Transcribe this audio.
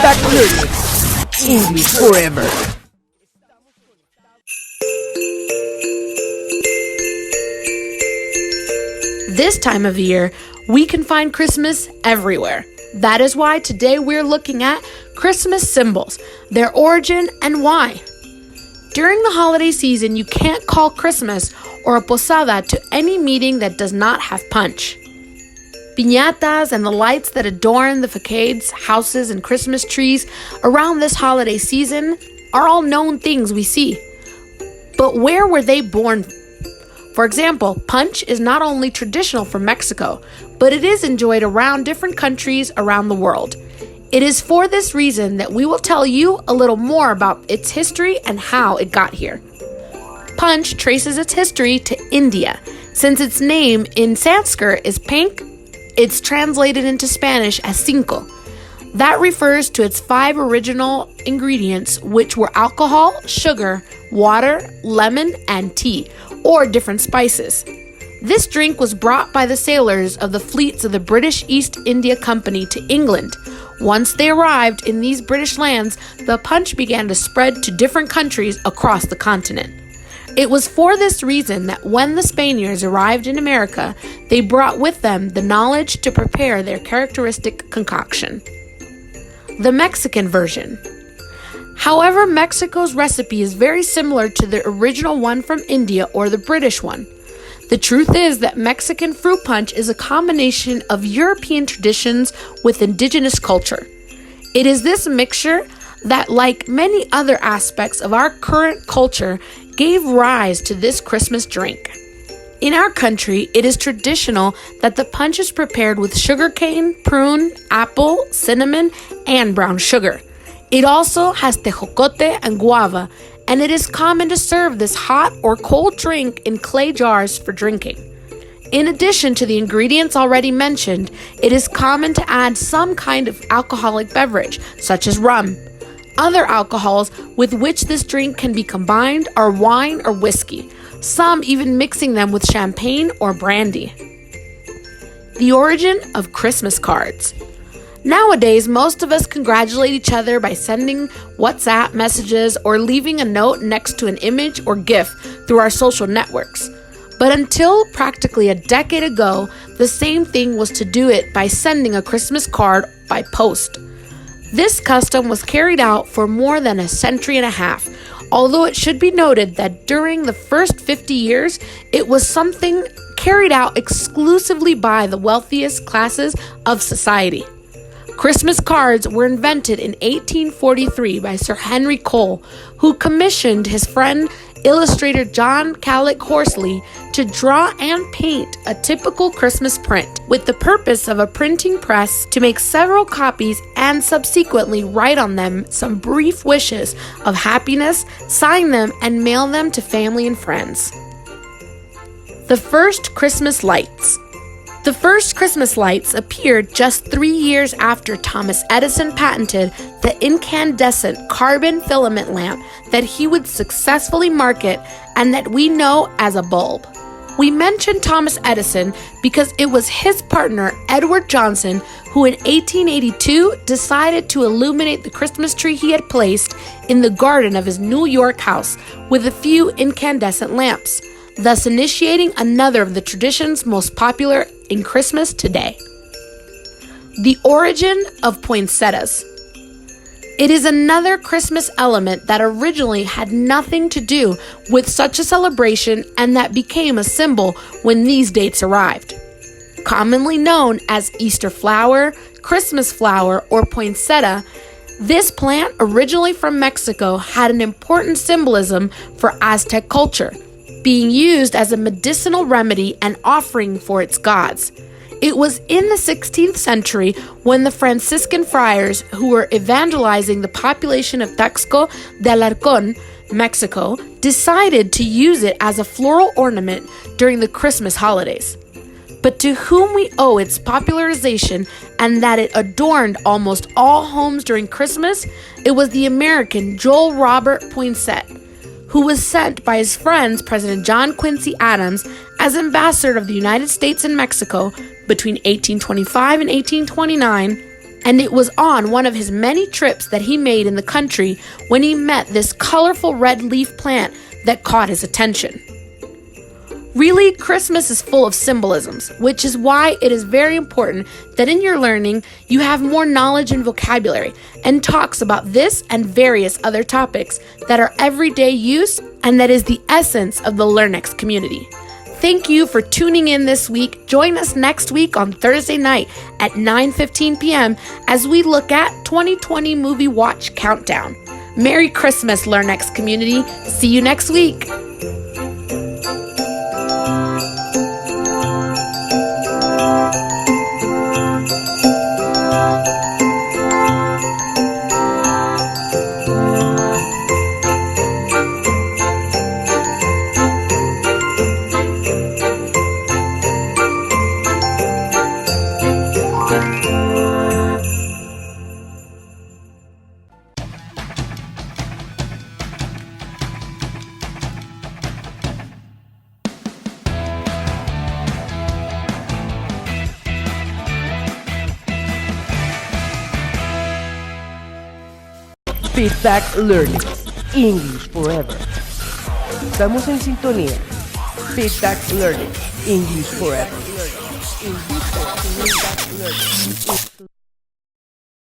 Back learning English forever. This time of year, we can find Christmas everywhere. That is why today we're looking at Christmas symbols, their origin and why. During the holiday season, you can't call Christmas or a posada to any meeting that does not have punch. Piñatas and the lights that adorn the facades, houses, and Christmas trees around this holiday season are all known things we see. But where were they born? For example, punch is not only traditional for Mexico, but it is enjoyed around different countries around the world. It is for this reason that we will tell you a little more about its history and how it got here. Punch traces its history to India. Since its name in Sanskrit is pink, it's translated into Spanish as cinco. That refers to its 5 original ingredients, which were alcohol, sugar, water, lemon, and tea, or different spices. This drink was brought by the sailors of the fleets of the British East India Company to England. Once they arrived in these British lands, the punch began to spread to different countries across the continent. It was for this reason that when the Spaniards arrived in America, they brought with them the knowledge to prepare their characteristic concoction. The Mexican version. However, Mexico's recipe is very similar to the original one from India or the British one. The truth is that Mexican fruit punch is a combination of European traditions with indigenous culture. It is this mixture that, like many other aspects of our current culture, gave rise to this Christmas drink. In our country, it is traditional that the punch is prepared with sugarcane, prune, apple, cinnamon, and brown sugar. It also has tejocote and guava, and it is common to serve this hot or cold drink in clay jars for drinking. In addition to the ingredients already mentioned, it is common to add some kind of alcoholic beverage, such as rum. Other alcohols with which this drink can be combined are wine or whiskey, some even mixing them with champagne or brandy. The origin of Christmas cards. Nowadays, most of us congratulate each other by sending WhatsApp messages or leaving a note next to an image or GIF through our social networks. But until practically a decade ago, the same thing was to do it by sending a Christmas card by post. This custom was carried out for more than a century and a half, although it should be noted that during the first 50 years, it was something carried out exclusively by the wealthiest classes of society. Christmas cards were invented in 1843 by Sir Henry Cole, who commissioned his friend illustrator John Callick Horsley to draw and paint a typical Christmas print, with the purpose of a printing press to make several copies and subsequently write on them some brief wishes of happiness, sign them, and mail them to family and friends. The first Christmas lights. The first Christmas lights appeared just 3 years after Thomas Edison patented the incandescent carbon filament lamp that he would successfully market and that we know as a bulb. We mention Thomas Edison because it was his partner, Edward Johnson, who in 1882 decided to illuminate the Christmas tree he had placed in the garden of his New York house with a few incandescent lamps, thus initiating another of the traditions most popular in Christmas today. The origin of poinsettias. It is another Christmas element that originally had nothing to do with such a celebration and that became a symbol when these dates arrived. Commonly known as Easter flower, Christmas flower, or poinsettia, this plant, originally from Mexico, had an important symbolism for Aztec culture, being used as a medicinal remedy and offering for its gods. It was in the 16th century when the Franciscan friars who were evangelizing the population of Taxco de Alarcón, Mexico, decided to use it as a floral ornament during the Christmas holidays. But to whom we owe its popularization and that it adorned almost all homes during Christmas, it was the American Joel Robert Poinsett, who was sent by his friends President John Quincy Adams as ambassador of the United States in Mexico between 1825 and 1829 And it was on one of his many trips that he made in the country when he met this colorful red leaf plant that caught his attention. Really, Christmas is full of symbolisms, which is why it is very important that in your learning you have more knowledge and vocabulary and talks about this and various other topics that are everyday use and that is the essence of the LearnX community. Thank you for tuning in this week. Join us next week on Thursday night at 9:15 p.m. as we look at 2020 Movie Watch Countdown. Merry Christmas, LearnX community. See you next week. Feedback Learning, English Forever. Estamos en sintonía. Feedback Learning, English Forever.